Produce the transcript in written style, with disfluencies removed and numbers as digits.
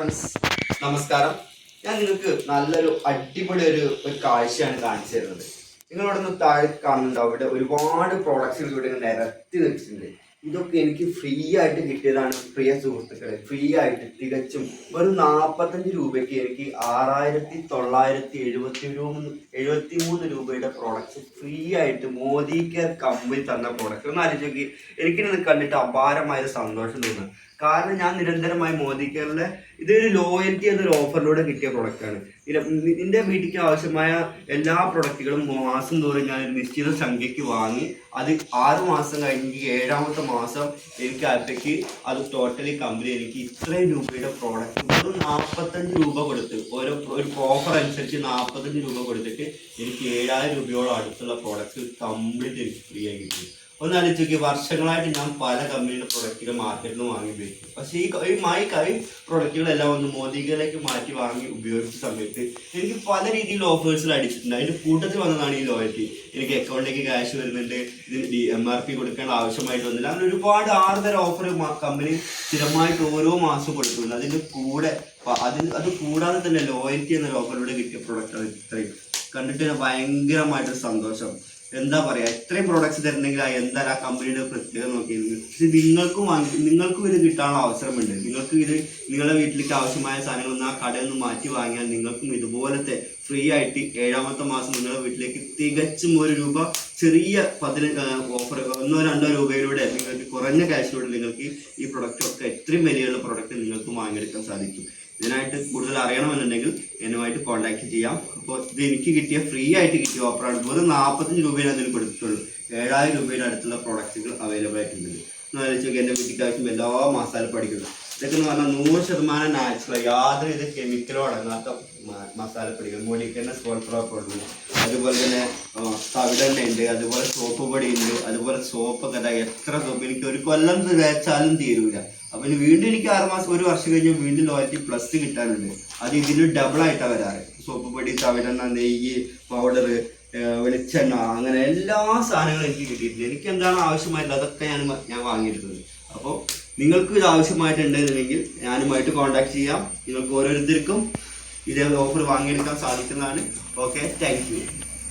Friends, നമസ്കാരം. ഞാൻ നിങ്ങൾക്ക് നല്ലൊരു അടിപൊളി ഒരു കാഴ്ചയാണ് കാണിച്ചു തരുന്നത്. നിങ്ങളിവിടെ നിന്ന് താഴെ കാണുന്നുണ്ട്, അവിടെ ഒരുപാട് പ്രോഡക്ട്സുകൾ ഇവിടെ നിരത്തി വെച്ചിട്ടുണ്ട്. ഇതൊക്കെ എനിക്ക് ഫ്രീ ആയിട്ട് കിട്ടിയതാണ് പ്രിയ സുഹൃത്തുക്കളെ. ഫ്രീ ആയിട്ട് തികച്ചും ഒരു 45 രൂപയ്ക്ക് എനിക്ക് 6973 രൂപയുടെ പ്രോഡക്റ്റ്സ് ഫ്രീ ആയിട്ട് മോദി കെയർ കമ്പനി തന്ന പ്രോഡക്റ്റ് ഒന്ന് ആലോചിച്ച് നോക്കി. എനിക്കിത് കണ്ടിട്ട് അപാരമായൊരു സന്തോഷം തോന്നുന്നു. കാരണം ഞാൻ നിരന്തരമായി മോദി കെയറിലെ ഇതൊരു ലോയൽറ്റി എന്നൊരു ഓഫറിലൂടെ കിട്ടിയ പ്രൊഡക്റ്റാണ്. നിന്റെ വീട്ടിലേക്ക് ആവശ്യമായ എല്ലാ പ്രൊഡക്റ്റുകളും മാസം തോറും ഞാൻ ഒരു നിശ്ചിത സംഖ്യയ്ക്ക് വാങ്ങി അത് 6 മാസം കഴിഞ്ഞ് 7ാമത്തെ മാസം എനിക്ക് അകത്തേക്ക് അത് ടോട്ടലി കമ്പനി എനിക്ക് ഇത്രയും രൂപയുടെ പ്രോഡക്റ്റ് വെറും 45 രൂപ കൊടുത്ത് ഒരു ഓഫർ അനുസരിച്ച് 45 രൂപ കൊടുത്തിട്ട് എനിക്ക് 7000 രൂപയോളം അടുത്തുള്ള പ്രോഡക്റ്റ് കംപ്ലീറ്റ് എനിക്ക് ഫ്രീ ആയി കിട്ടി. ഒന്ന് ആലോചിച്ച് നോക്കി, വർഷങ്ങളായിട്ട് ഞാൻ പല കമ്പനിയുടെ പ്രൊഡക്റ്റുകൾ മാർക്കറ്റിൽ നിന്ന് വാങ്ങി ഉപയോഗിക്കും. പക്ഷേ ഈ പ്രൊഡക്റ്റുകളെല്ലാം ഒന്ന് മോദികളിലേക്ക് മാറ്റി വാങ്ങി ഉപയോഗിച്ച സമയത്ത് എനിക്ക് പല രീതിയിലുള്ള ഓഫേഴ്സിൽ അടിച്ചിട്ടുണ്ട്. അതിൻ്റെ കൂട്ടത്തിൽ വന്നതാണ് ഈ ലോയൽറ്റി. എനിക്ക് അക്കൗണ്ടിലേക്ക് ക്യാഷ് വരുന്നുണ്ട്, ഇതിന് MRP കൊടുക്കേണ്ട ആവശ്യമായിട്ട് വന്നില്ല. അങ്ങനെ ഒരുപാട് 6 തരം ഓഫർ കമ്പനി സ്ഥിരമായിട്ട് ഓരോ മാസം കൊടുക്കുന്നുണ്ട്. അതിൻ്റെ കൂടെ അത് കൂടാതെ തന്നെ ലോയൽറ്റി എന്നൊരു ഓഫറിലൂടെ കിട്ടിയ പ്രൊഡക്റ്റാണ് ഇത്രയും. കണ്ടിട്ട് ഭയങ്കരമായിട്ടൊരു സന്തോഷം. എന്താ പറയുക, ഇത്രയും പ്രോഡക്റ്റ്സ് തരണമെങ്കിൽ എന്താ ആ കമ്പനിയുടെ പ്രത്യേകത നോക്കിയിരുന്നത്. ഇത് നിങ്ങൾക്കും ഇത് കിട്ടാനുള്ള അവസരമുണ്ട്. നിങ്ങൾക്ക് ഇത് നിങ്ങളുടെ വീട്ടിലേക്ക് ആവശ്യമായ സാധനങ്ങളൊന്നും ആ കടയിൽ നിന്ന് മാറ്റി വാങ്ങിയാൽ നിങ്ങൾക്കും ഇതുപോലത്തെ ഫ്രീ ആയിട്ട് 7ാമത്തെ മാസം നിങ്ങളുടെ വീട്ടിലേക്ക് തികച്ചും 1 രൂപ ചെറിയ ഓഫർ 1-2 രൂപയിലൂടെ നിങ്ങൾക്ക് കുറഞ്ഞ ക്യാഷിലൂടെ നിങ്ങൾക്ക് ഈ പ്രൊഡക്റ്റൊക്കെ എത്രയും വിലയുള്ള പ്രൊഡക്റ്റ് നിങ്ങൾക്ക് വാങ്ങിയെടുക്കാൻ സാധിക്കും. ഇതിനായിട്ട് കൂടുതൽ അറിയണമെന്നുണ്ടെങ്കിൽ എന്നുമായിട്ട് കോൺടാക്ട് ചെയ്യാം. അപ്പോൾ ഇത് എനിക്ക് കിട്ടിയ ഫ്രീ ആയിട്ട് കിട്ടിയ ഓഫറാണ്. വെറും 45 രൂപയാണ് അതിന് കൊടുത്തിട്ടുള്ളൂ. 7000 രൂപയുടെ അടുത്തുള്ള പ്രോഡക്റ്റുകൾ അവൈലബിൾ ആയിട്ടുണ്ട്. എന്ന് ആലോചിച്ച് എൻ്റെ വീട്ടിലേക്ക് ആവശ്യം എല്ലാ മസാലപ്പൊടികളും ഇതൊക്കെ എന്ന് പറഞ്ഞാൽ 100% നാച്ചുറൽ, യാതൊരു കെമിക്കലോ അടങ്ങാത്ത മസാലപ്പൊടികൾ. മോഡിക്കന്നെ സോൾഫ്ലവർ പൗഡർ, അതുപോലെ തന്നെ തവിടെണ്ണ ഉണ്ട്, അതുപോലെ സോപ്പ് പൊടി ഉണ്ട്, അതുപോലെ സോപ്പൊക്കെ എത്ര സോപ്പ് എനിക്ക് ഒരു കൊല്ലം തേച്ചാലും തീരൂല. അപ്പൊ വീണ്ടും എനിക്ക് 6 മാസം 1 വർഷം കഴിഞ്ഞ് വീണ്ടും ലോയൽറ്റി പ്ലസ് കിട്ടാനുണ്ട്. അത് ഇതിന് ഡബിൾ ആയിട്ടാണ് വരാറ്. സോപ്പ് പൊടി, തവിടെണ്ണ, നെയ്യ്, പൗഡർ, വെളിച്ചെണ്ണ, അങ്ങനെ എല്ലാ സാധനങ്ങളും എനിക്ക് കിട്ടിയിട്ടുണ്ട്. എനിക്ക് എന്താണ് ആവശ്യമായിട്ടുള്ളത് അതൊക്കെ ഞാൻ വാങ്ങിയെടുത്തത്. അപ്പോൾ നിങ്ങൾക്ക് ഇത് ആവശ്യമായിട്ടുണ്ടെന്നുണ്ടെങ്കിൽ ഞാനുമായിട്ട് കോൺടാക്ട് ചെയ്യാം. നിങ്ങൾക്ക് ഓരോരുത്തർക്കും ഇതേ ഓഫർ വാങ്ങിയെടുക്കാൻ സാധിക്കുന്നതാണ്. Okay, thank you.